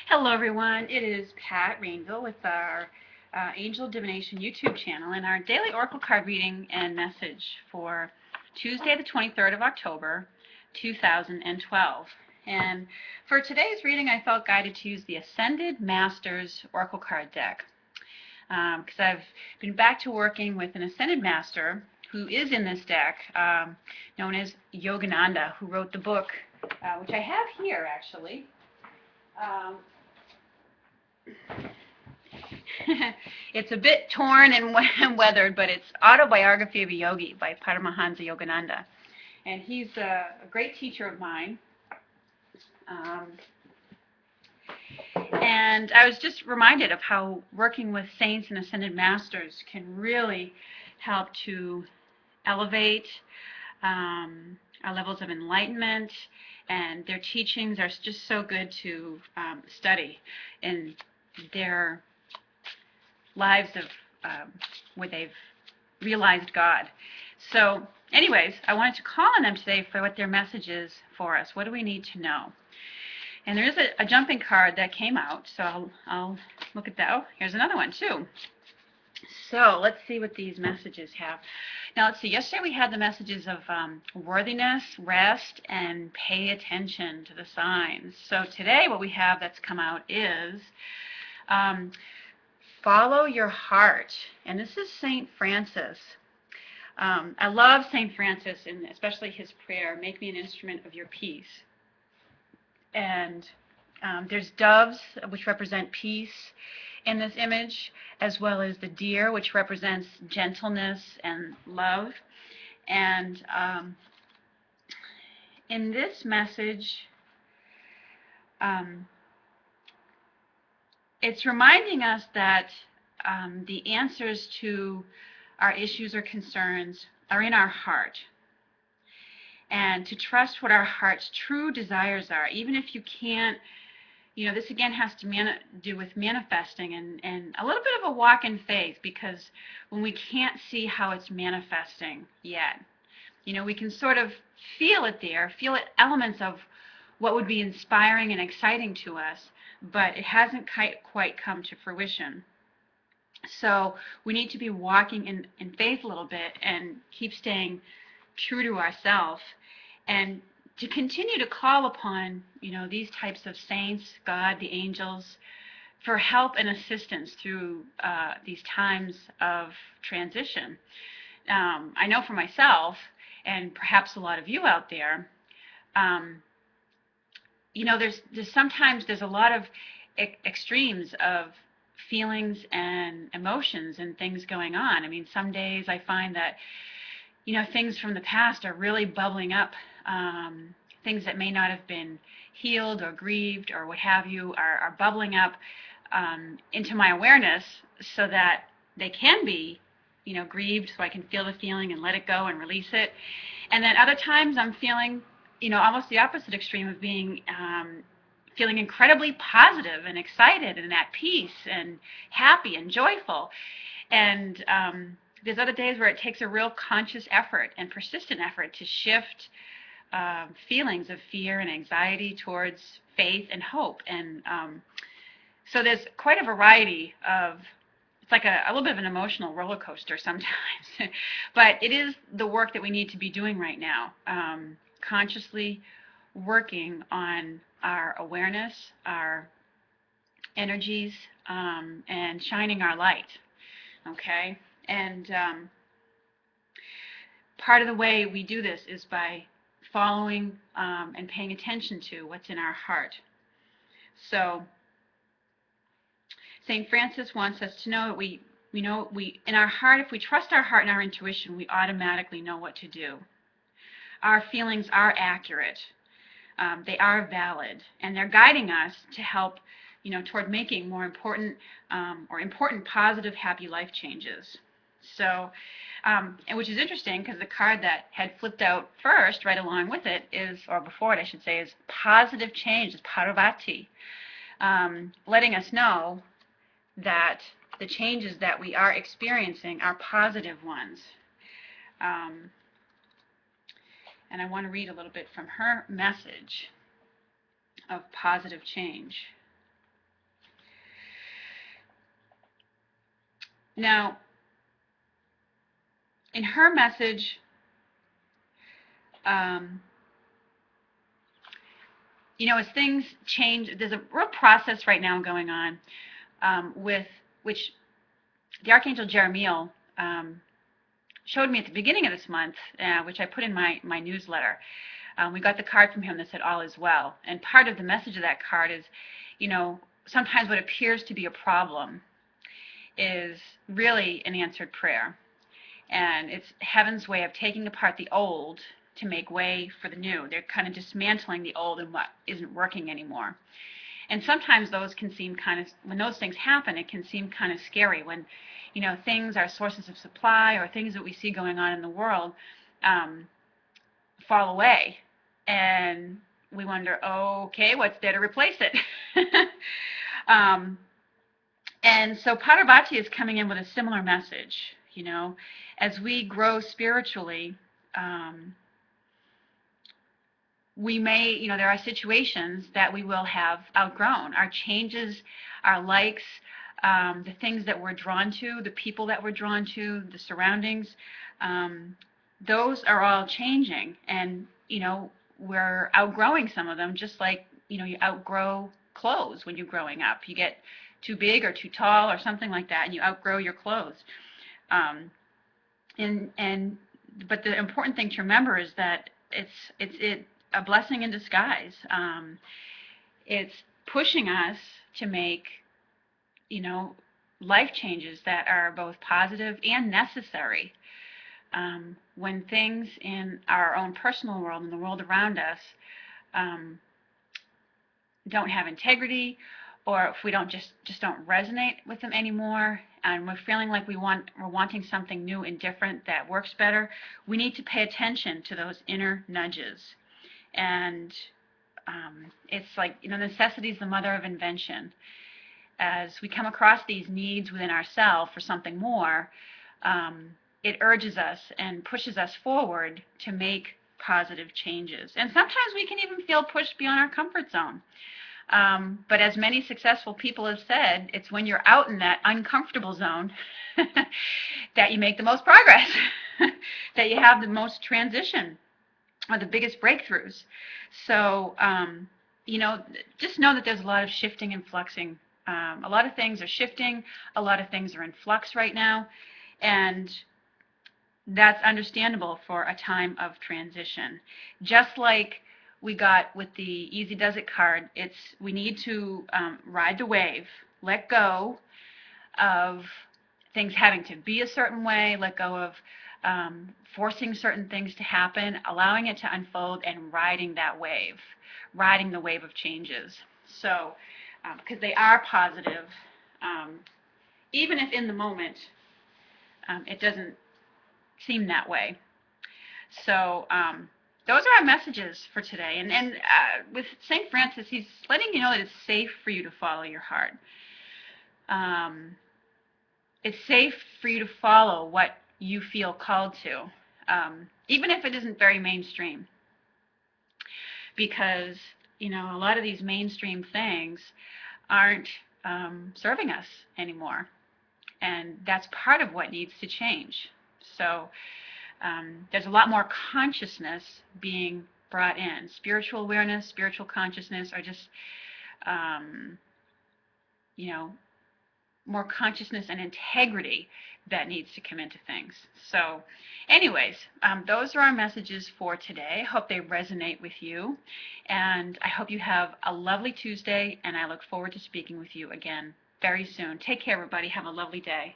Hello everyone, it is Pat Rainville with our Angel Divination YouTube channel and our daily Oracle card reading and message for Tuesday the 23rd of October 2012. And for today's reading I felt guided to use the Ascended Masters Oracle card deck because I've been back to working with an Ascended Master who is in this deck, known as Yogananda, who wrote the book, which I have here actually. It's a bit torn and weathered, but it's Autobiography of a Yogi by Paramahansa Yogananda. And he's a great teacher of mine. And I was just reminded of how working with saints and ascended masters can really help to elevate our levels of enlightenment, and their teachings are just so good to study in their lives of where they've realized God. So anyways, I wanted to call on them today for what their message is for us. What do we need to know? And there is a jumping card that came out, so I'll look at that. Oh, here's another one too. So let's see what these messages have. Now let's see, yesterday we had the messages of worthiness, rest, and pay attention to the signs. So today what we have that's come out is follow your heart. And this is St. Francis. I love St. Francis, and especially his prayer, make me an instrument of your peace. And there's doves, which represent peace in this image, as well as the deer, which represents gentleness and love. And in this message, it's reminding us that the answers to our issues or concerns are in our heart, and to trust what our heart's true desires are, even if you can't. This again has to do with manifesting and a little bit of a walk in faith, because when we can't see how it's manifesting yet, we can sort of feel it there, feel it, elements of what would be inspiring and exciting to us, but it hasn't quite come to fruition. So we need to be walking in faith a little bit and keep staying true to ourselves, and to continue to call upon, these types of saints, God, the angels, for help and assistance through these times of transition. I know for myself, and perhaps a lot of you out there, there's sometimes a lot of extremes of feelings and emotions and things going on. I mean, some days I find that things from the past are really bubbling up. Things that may not have been healed or grieved or what have you are bubbling up into my awareness, so that they can be, grieved, so I can feel the feeling and let it go and release it. And then other times I'm feeling, almost the opposite extreme of being feeling incredibly positive and excited and at peace and happy and joyful. And there's other days where it takes a real conscious effort and persistent effort to shift feelings of fear and anxiety towards faith and hope. And so there's quite a variety of, it's like a little bit of an emotional roller coaster sometimes. But it is the work that we need to be doing right now, consciously working on our awareness, our energies, and shining our light. Okay? And part of the way we do this is by following and paying attention to what's in our heart. So St. Francis wants us to know that we in our heart, if we trust our heart and our intuition, we automatically know what to do. Our feelings are accurate. They are valid, and they're guiding us to help, toward making more important positive, happy life changes. So, and which is interesting, because the card that had flipped out first, right along with it, is, or before it, I should say, is positive change. It's Paravati, letting us know that the changes that we are experiencing are positive ones. And I want to read a little bit from her message of positive change. Now, in her message, um, as things change, there's a real process right now going on with which the Archangel Jeremiel showed me at the beginning of this month, which I put in my newsletter. We got the card from him that said all is well. And part of the message of that card is, sometimes what appears to be a problem is really an answered prayer. And it's heaven's way of taking apart the old to make way for the new. They're kind of dismantling the old and what isn't working anymore. And sometimes those can seem when those things happen, it can seem kind of scary when, things are sources of supply or things that we see going on in the world fall away. And we wonder, okay, what's there to replace it? And so Paravati is coming in with a similar message. As we grow spiritually, we may, there are situations that we will have outgrown. Our changes, our likes, the things that we're drawn to, the people that we're drawn to, the surroundings, those are all changing. And, we're outgrowing some of them, just like, you outgrow clothes when you're growing up. You get too big or too tall or something like that, and you outgrow your clothes. But the important thing to remember is that it's a blessing in disguise. It's pushing us to make, life changes that are both positive and necessary. When things in our own personal world and the world around us don't have integrity, or if we just don't resonate with them anymore, and we're feeling like we're wanting something new and different that works better, we need to pay attention to those inner nudges. And it's like, necessity is the mother of invention. As we come across these needs within ourselves for something more, it urges us and pushes us forward to make positive changes. And sometimes we can even feel pushed beyond our comfort zone. But as many successful people have said, it's when you're out in that uncomfortable zone that you make the most progress, that you have the most transition or the biggest breakthroughs. So, just know that there's a lot of shifting and fluxing. A lot of things are shifting. A lot of things are in flux right now. And that's understandable for a time of transition. Just like we got with the Easy Does It card, we need to ride the wave, let go of things having to be a certain way, let go of forcing certain things to happen, allowing it to unfold, and riding that wave, riding the wave of changes. So, because they are positive, even if in the moment it doesn't seem that way. So, those are our messages for today. And with St. Francis, he's letting you know that it's safe for you to follow your heart. It's safe for you to follow what you feel called to, even if it isn't very mainstream. Because, a lot of these mainstream things aren't serving us anymore. And that's part of what needs to change. So there's a lot more consciousness being brought in. Spiritual awareness, spiritual consciousness are just, more consciousness and integrity that needs to come into things. So anyways, those are our messages for today. I hope they resonate with you. And I hope you have a lovely Tuesday, and I look forward to speaking with you again very soon. Take care, everybody. Have a lovely day.